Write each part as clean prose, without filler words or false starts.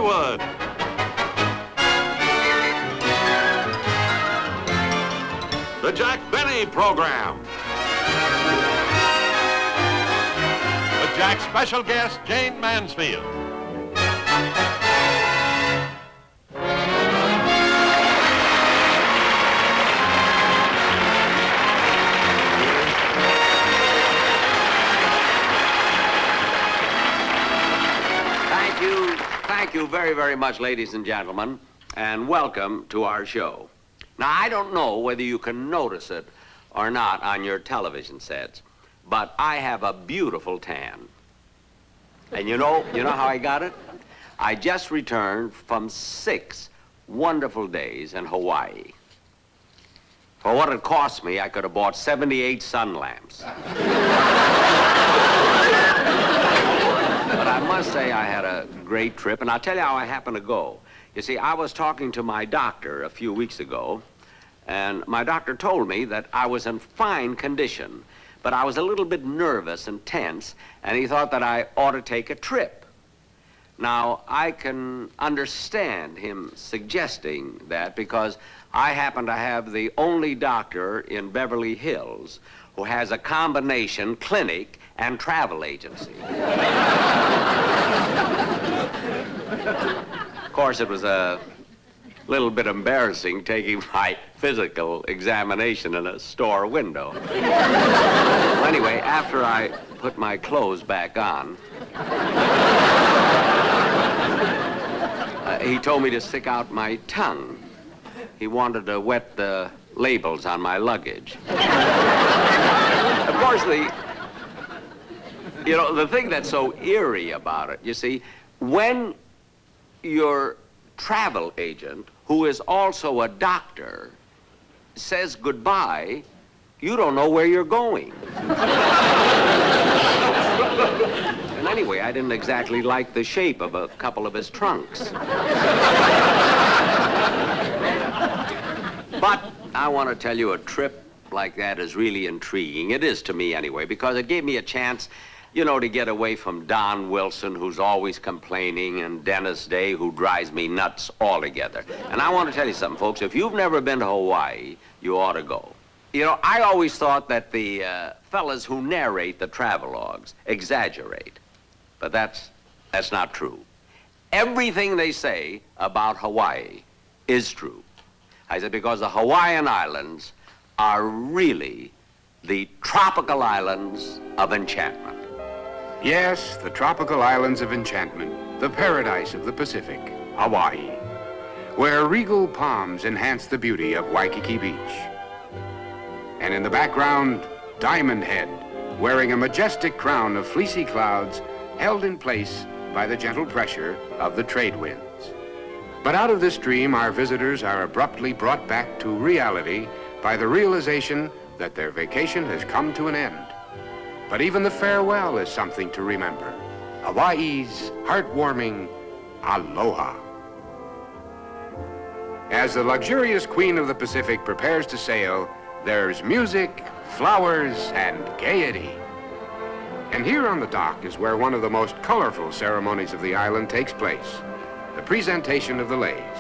Hollywood. The Jack Benny Program. With Jack's special guest, Jayne Mansfield. Thank you very, very much, ladies and gentlemen, and welcome to our show. Now, I don't know whether you can notice it or not on your television sets, but I have a beautiful tan. And you know how I got it? I just returned from 6 wonderful days in Hawaii. For what it cost me, I could have bought 78 sun lamps. But I must say I had a great trip, and I'll tell you how I happened to go. You see, I was talking to my doctor a few weeks ago, and my doctor told me that I was in fine condition, but I was a little bit nervous and tense, and he thought that I ought to take a trip. Now, I can understand him suggesting that because I happen to have the only doctor in Beverly Hills who has a combination clinic and travel agency. Of course, it was a little bit embarrassing taking my physical examination in a store window. Well, anyway, after I put my clothes back on, he told me to stick out my tongue. He wanted to wet the labels on my luggage. Of course, the thing that's so eerie about it, you see, when your travel agent, who is also a doctor, says goodbye, you don't know where you're going. And anyway, I didn't exactly like the shape of a couple of his trunks. But I want to tell you, a trip like that is really intriguing. It is to me anyway, because it gave me a chance, to get away from Don Wilson, who's always complaining, and Dennis Day, who drives me nuts altogether. And I want to tell you something, folks. If you've never been to Hawaii, you ought to go. I always thought that the fellas who narrate the travelogues exaggerate. But that's not true. Everything they say about Hawaii is true. I said because the Hawaiian Islands are really the tropical islands of enchantment. Yes, the tropical islands of enchantment, the paradise of the Pacific, Hawaii, where regal palms enhance the beauty of Waikiki Beach. And in the background, Diamond Head, wearing a majestic crown of fleecy clouds held in place by the gentle pressure of the trade winds. But out of this dream, our visitors are abruptly brought back to reality by the realization that their vacation has come to an end. But even the farewell is something to remember. Hawaii's heartwarming Aloha. As the luxurious queen of the Pacific prepares to sail, there's music, flowers, and gaiety. And here on the dock is where one of the most colorful ceremonies of the island takes place, the presentation of the leis.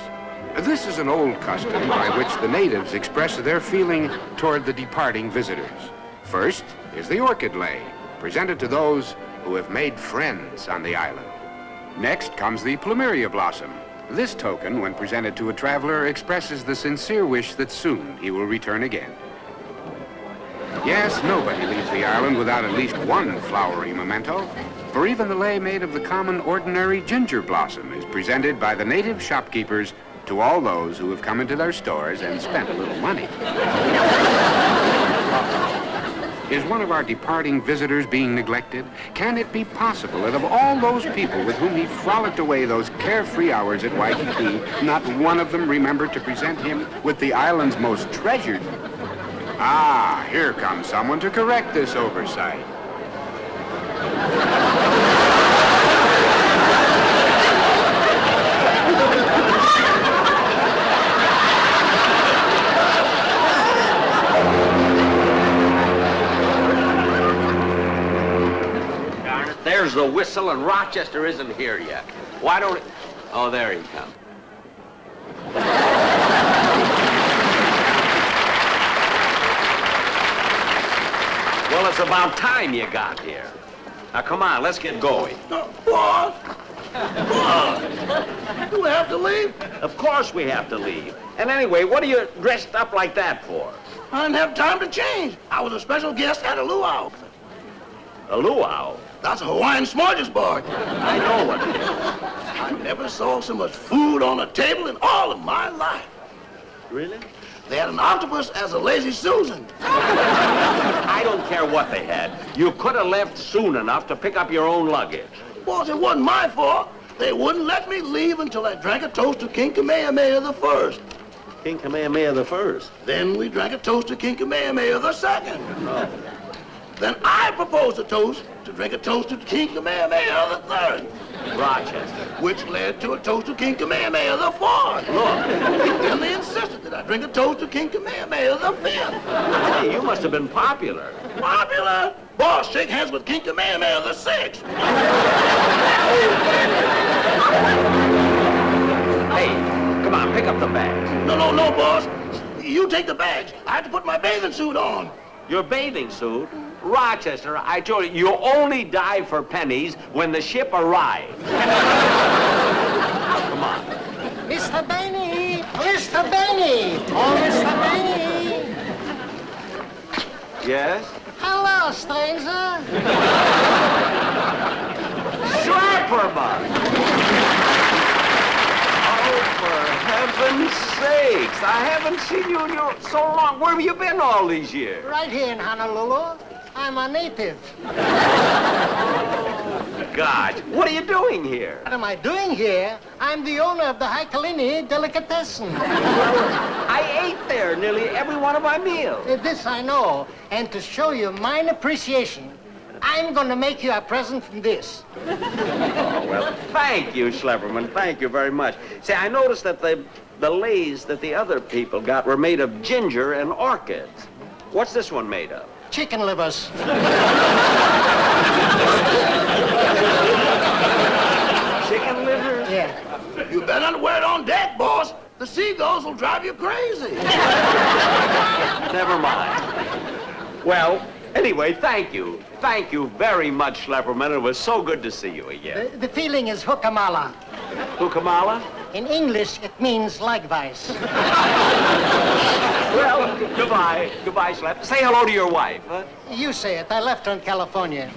This is an old custom by which the natives express their feeling toward the departing visitors. First is the orchid lei, presented to those who have made friends on the island. Next comes the plumeria blossom. This token, when presented to a traveler, expresses the sincere wish that soon he will return again. Yes, nobody leaves the island without at least one flowery memento, for even the lei made of the common ordinary ginger blossom is presented by the native shopkeepers to all those who have come into their stores and spent a little money. Is one of our departing visitors being neglected? Can it be possible that of all those people with whom he frolicked away those carefree hours at Waikiki, not one of them remembered to present him with the island's most treasured? Ah, here comes someone to correct this oversight. Darn it, there's the whistle and Rochester isn't here yet. Why don't it... Oh, there he comes. Well, it's about time you got here. Now, come on, let's get going. Boss! Boss! Do we have to leave? Of course we have to leave. And anyway, what are you dressed up like that for? I didn't have time to change. I was a special guest at a luau. A luau? That's a Hawaiian smorgasbord. I know what it is. I never saw so much food on a table in all of my life. Really? They had an octopus as a lazy Susan. I don't care what they had. You could have left soon enough to pick up your own luggage. Boss, it wasn't my fault. They wouldn't let me leave until I drank a toast to King Kamehameha the First. King Kamehameha the First? Then we drank a toast to King Kamehameha the Second. Oh. Then I proposed a toast to drink a toast to King Kamehameha the Third. Rochester. Which led to a toast to King Kamehameha the Fourth. Look. Then they insisted that I drink a toast to King Kamehameha the Fifth. Hey, you must have been popular. Popular? Boss, shake hands with King Kamehameha the Sixth. Hey, come on, pick up the bags. No, boss. You take the bags. I have to put my bathing suit on. Your bathing suit? Rochester, I told you, you only dive for pennies when the ship arrives. Come on. Mr. Benny! Mr. Benny! Oh, Mr. Benny! Yes? Hello, stranger. Schlepperman! Oh, for heaven's sakes, I haven't seen you in so long. Where have you been all these years? Right here in Honolulu. I'm a native. God, what are you doing here? What am I doing here? I'm the owner of the Haikalini Delicatessen. I ate there nearly every one of my meals. This I know. And to show you mine appreciation, I'm going to make you a present from this. Oh, well, thank you, Schlepperman. Thank you very much. See, I noticed that the leis that the other people got were made of ginger and orchids. What's this one made of? Chicken livers. Chicken liver? Yeah. You better not wear it on deck, boss. The seagulls will drive you crazy. Never mind. Well, anyway, thank you. Thank you very much, Schlepperman. It was so good to see you again. The feeling is hukamala. Hukamala? In English, it means likewise. Well, goodbye. Goodbye, Schlep. Say hello to your wife, huh? You say it. I left her in California.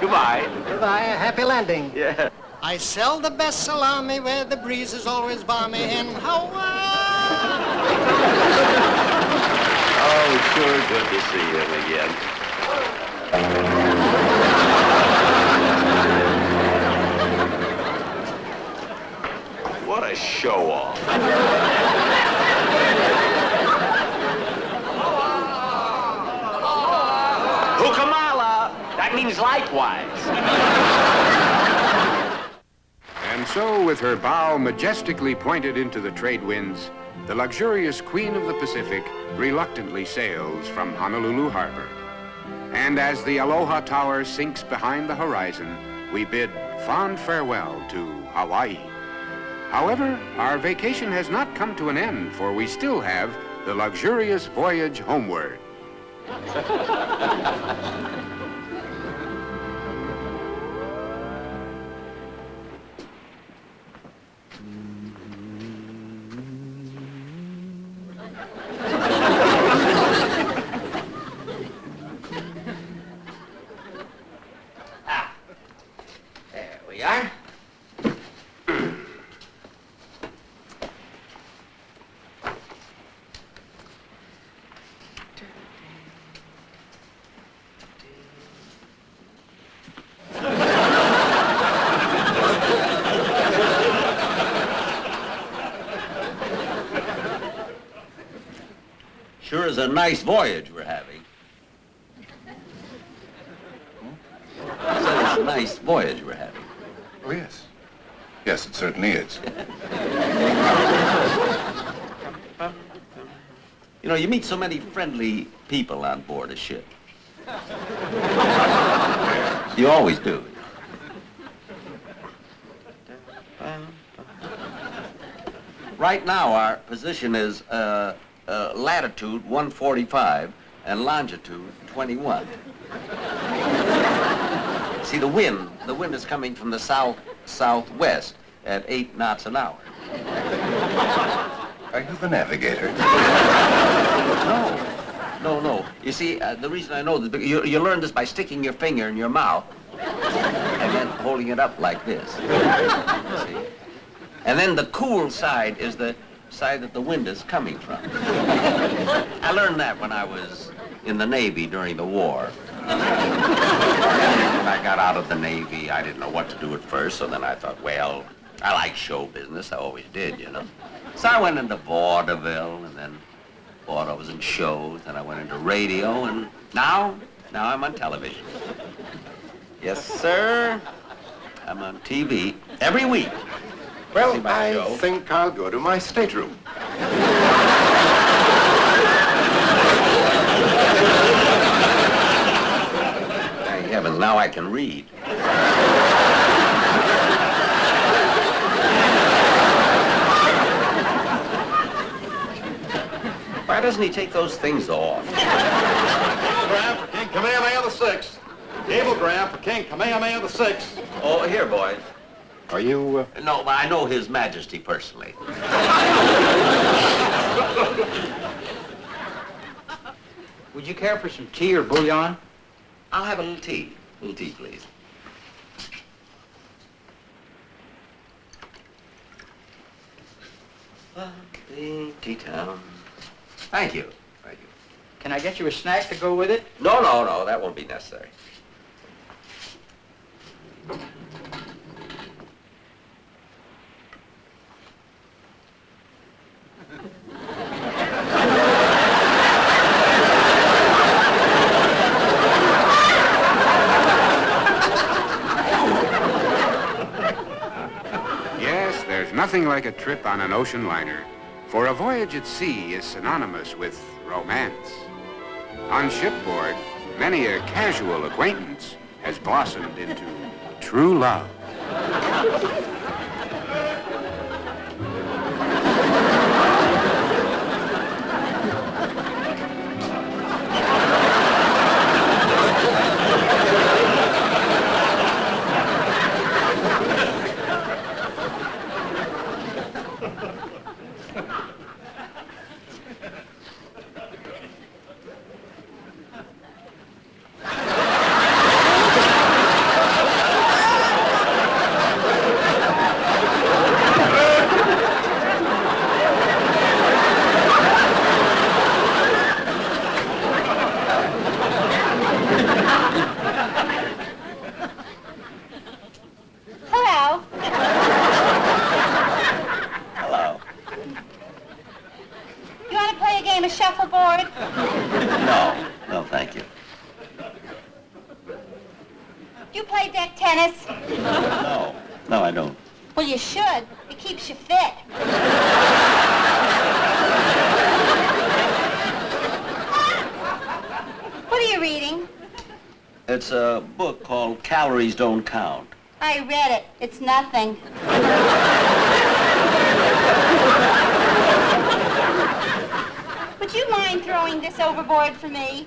Goodbye. Goodbye. Happy landing. Yeah. I sell the best salami where the breeze is always balmy in Hawaii. Oh, sure good to see him again. What a show-off. Hukamala! That means likewise. And so, with her bow majestically pointed into the trade winds, the luxurious Queen of the Pacific reluctantly sails from Honolulu Harbor. And as the Aloha Tower sinks behind the horizon, we bid fond farewell to Hawaii. However, our vacation has not come to an end, for we still have the luxurious voyage homeward. There we are. Sure is a nice voyage we're having. I said it's a nice voyage we're having. Oh, yes. Yes, it certainly is. You know, you meet so many friendly people on board a ship. You always do. Right now, our position is latitude 145 and longitude 21. See, the wind is coming from the southwest at 8 knots an hour. Are you the navigator? No. You see, the reason I know this, because you learn this by sticking your finger in your mouth and then holding it up like this. See? And then the cool side is the side that the wind is coming from. I learned that when I was in the Navy during the war. When I got out of the Navy, I didn't know what to do at first, so then I thought, well, I like show business. I always did, you know. So I went into vaudeville, and then thought I was in shows, and I went into radio, and now I'm on television. Yes, sir. I'm on TV every week. Well, I think I'll go to my stateroom. Thank heavens, now I can read. Why doesn't he take those things off? Cablegram for King Kamehameha the Sixth. Cablegram for King Kamehameha the Sixth. Oh, here, boys. Are you, No, I know His Majesty personally. Would you care for some tea or bouillon? I'll have a little tea. A little tea, please. Tea town. Thank you. Thank you. Can I get you a snack to go with it? No, that won't be necessary. Yes, there's nothing like a trip on an ocean liner, for a voyage at sea is synonymous with romance. On shipboard, many a casual acquaintance has blossomed into true love. Shuffleboard? No, thank you. You play deck tennis? No, I don't. Well, you should. It keeps you fit. What are you reading? It's a book called Calories Don't Count. I read it. It's nothing. Would you mind throwing this overboard for me?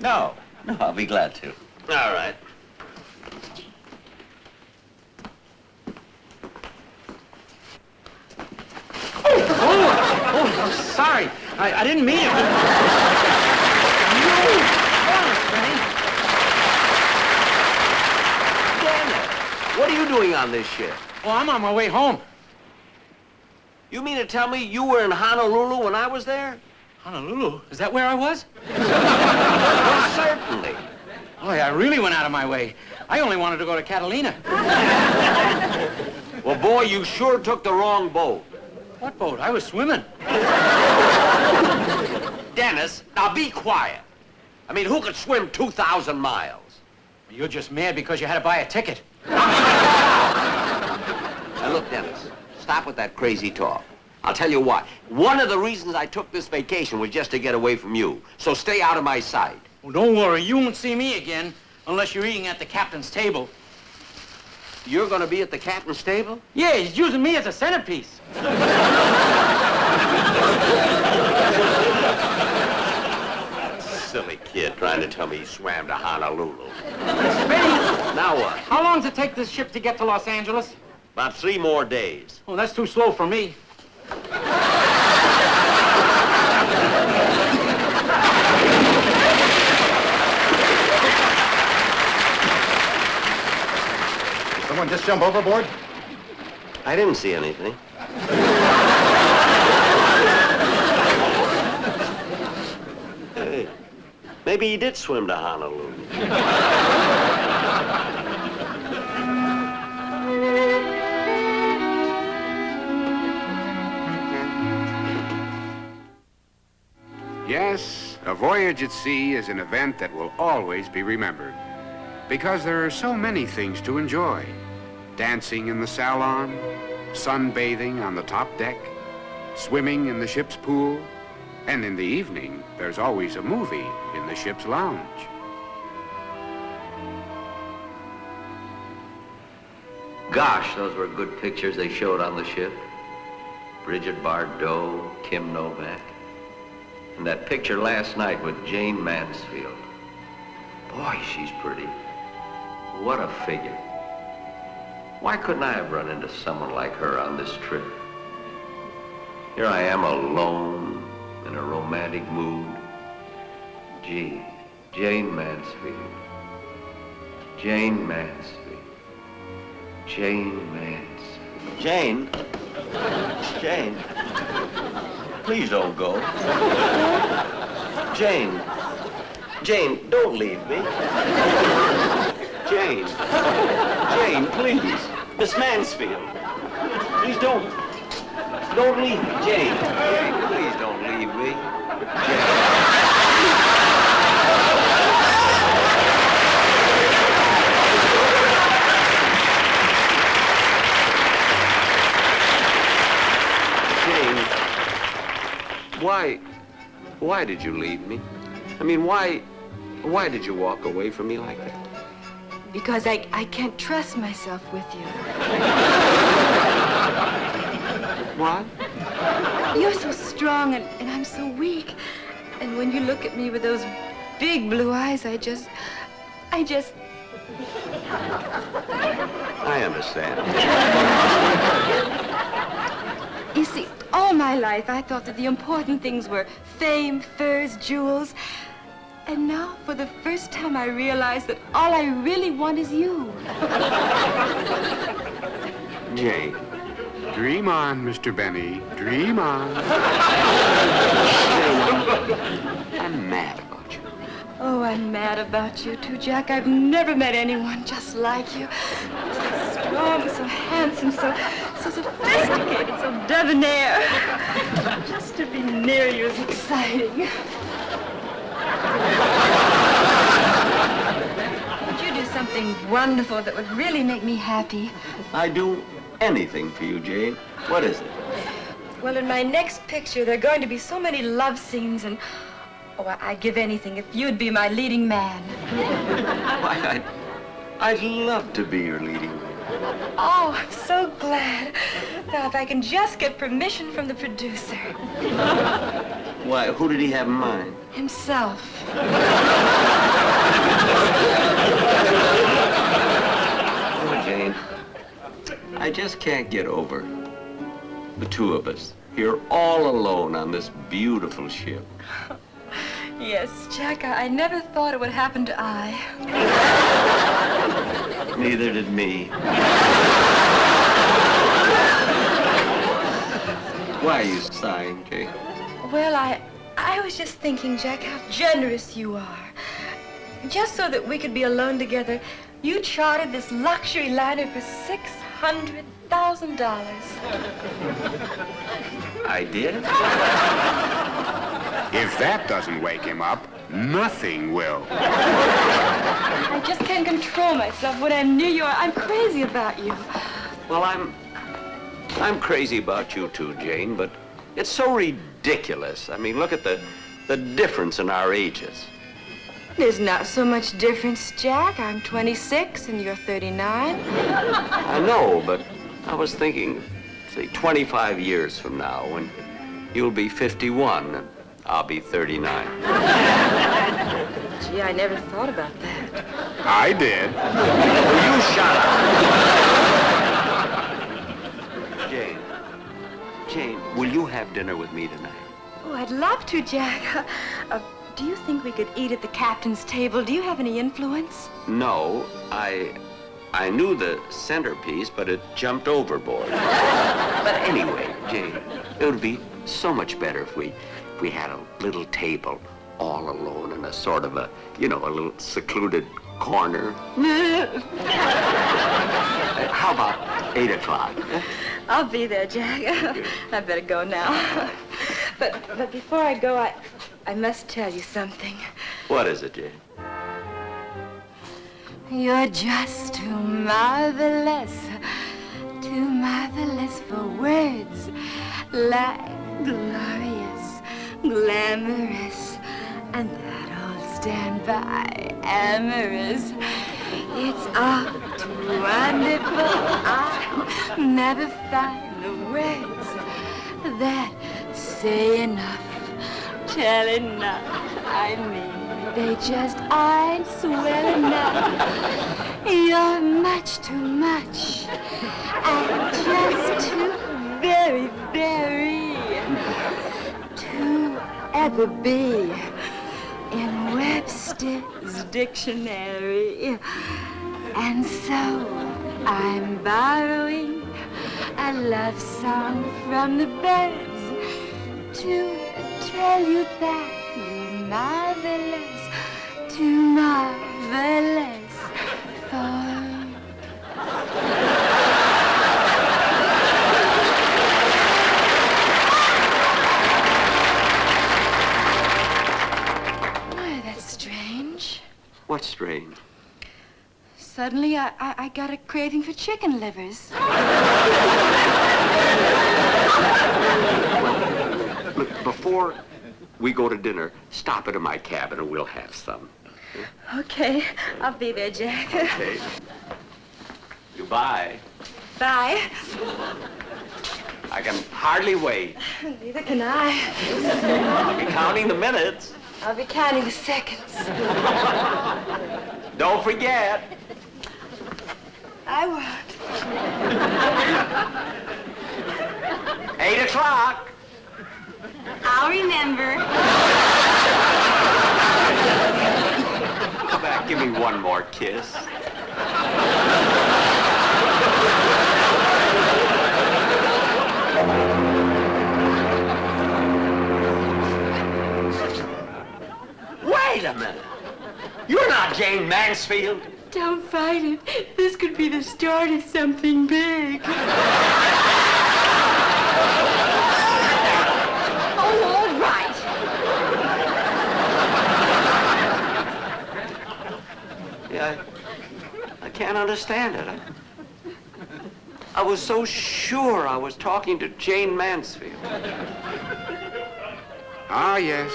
No, I'll be glad to. All right. Oh, I'm sorry. I didn't mean it. What are you doing on this ship? Well, I'm on my way home. You mean to tell me you were in Honolulu when I was there? Honolulu? Is that where I was? Well, certainly. Oh, yeah, I really went out of my way. I only wanted to go to Catalina. Well, boy, you sure took the wrong boat. What boat? I was swimming. Dennis, now be quiet. I mean, who could swim 2,000 miles? You're just mad because you had to buy a ticket. Now, look, Dennis, stop with that crazy talk. I'll tell you what. One of the reasons I took this vacation was just to get away from you. So stay out of my sight. Well, don't worry. You won't see me again unless you're eating at the captain's table. You're going to be at the captain's stable? Yeah, he's using me as a centerpiece. Silly kid trying to tell me he swam to Honolulu. Benny, Now what? how long does it take this ship to get to Los Angeles? About 3 more days. Oh, that's too slow for me. Someone just jump overboard? I didn't see anything. Hey, maybe he did swim to Honolulu. Yes, a voyage at sea is an event that will always be remembered because there are so many things to enjoy. Dancing in the salon, sunbathing on the top deck, swimming in the ship's pool, and in the evening, there's always a movie in the ship's lounge. Gosh, those were good pictures they showed on the ship. Bridget Bardot, Kim Novak. And that picture last night with Jayne Mansfield. Boy, she's pretty. What a figure. Why couldn't I have run into someone like her on this trip? Here I am alone, in a romantic mood. Gee, Jayne Mansfield. Jayne Mansfield. Jayne Mansfield. Jayne? Jayne? Please don't go. Jayne. Jayne, don't leave me. Jayne. Jayne, please. Miss Mansfield. Please don't leave me. Jayne. Jayne, please don't leave me. Jayne. Jayne. Why did you leave me? I mean, why did you walk away from me like that? Because I can't trust myself with you. What? You're so strong and I'm so weak. And when you look at me with those big blue eyes, I understand. You see, all my life I thought that the important things were fame, furs, jewels. And now, for the first time, I realize that all I really want is you. Jayne. Dream on, Mr. Benny. Dream on. I'm mad about you. Oh, I'm mad about you, too, Jack. I've never met anyone just like you. So strong, so handsome, so sophisticated, so debonair. Just to be near you is exciting. Would you do something wonderful that would really make me happy? I'd do anything for you, Jayne. What is it? Well, in my next picture, there are going to be so many love scenes, and I'd give anything if you'd be my leading man. Why, I'd love to be your leading man. Oh, I'm so glad. Now, if I can just get permission from the producer. Why, who did he have in mind? Himself. Oh, Jayne, I just can't get over the two of us here all alone on this beautiful ship. Yes, Jack, I never thought it would happen to I. Neither did me. Why are you sighing, Jayne? Well, I was just thinking, Jack, how generous you are. Just so that we could be alone together, you chartered this luxury liner for $600,000. I did? If that doesn't wake him up, nothing will. I just can't control myself when I'm near you. I'm crazy about you. Well, I'm crazy about you too, Jayne, but it's so ridiculous. I mean, look at the difference in our ages. There's not so much difference, Jack. I'm 26 and you're 39. I know, but I was thinking, say, 25 years from now, when you'll be 51 and I'll be 39. Gee, I never thought about that. I did. Will you shut up? Jane, will you have dinner with me tonight? Oh, I'd love to, Jack. Do you think we could eat at the captain's table? Do you have any influence? No, I knew the centerpiece, but it jumped overboard. But anyway, Jane, it would be so much better if we had a little table all alone in a sort of a little secluded corner. How about 8 o'clock? I'll be there, Jack. I better go now. But before I go, I must tell you something. What is it, Jane? You're just too marvelous for words. Like glorious, glamorous, and that old standby, amorous. It's all too wonderful. I'll never find the words that say enough, tell enough. I mean, they just aren't swell enough. You're much too much, and just too very, very to ever be in Webster's dictionary. And so I'm borrowing a love song from the birds to tell you that you're marvelous, too marvelous for... What's strange? Suddenly, I got a craving for chicken livers. Look, before we go to dinner, stop into my cabin and we'll have some. Okay, I'll be there, Jack. Okay. Goodbye. Bye. I can hardly wait. Neither can I. I'll be counting the minutes. I'll be counting the seconds. Don't forget. I won't. 8 o'clock. I'll remember. Come back, give me one more kiss. Wait a minute. You're not Jayne Mansfield. Don't fight it. This could be the start of something big. Oh, all right. Yeah, I can't understand it. I was so sure I was talking to Jayne Mansfield. Ah, yes.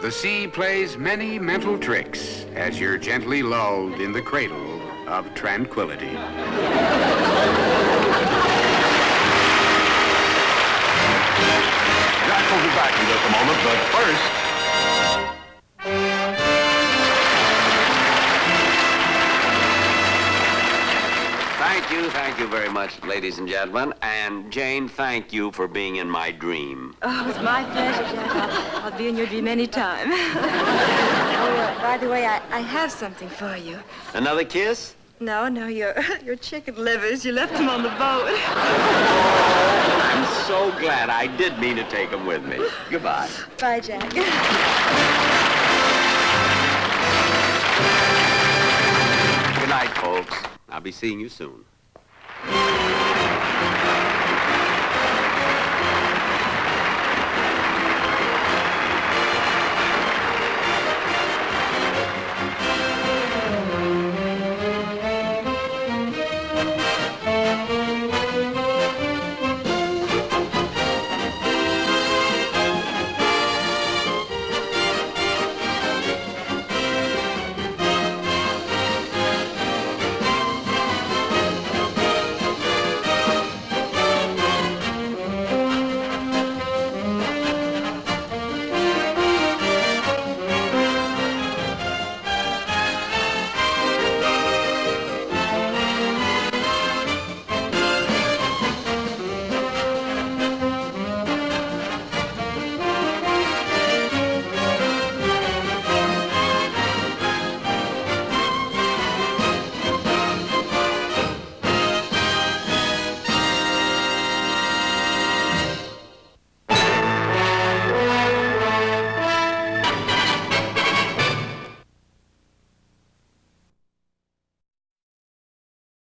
The sea plays many mental tricks as you're gently lulled in the cradle of tranquility. Jack will be back in just a moment, but first... Thank you very much, ladies and gentlemen. And Jane, thank you for being in my dream. Oh, it's my pleasure, Jack. I'll be in your dream anytime. Oh, by the way, I have something for you. Another kiss? No, your chicken livers. You left them on the boat. I'm so glad. I did mean to take them with me. Goodbye. Bye, Jack. Good night, folks. I'll be seeing you soon.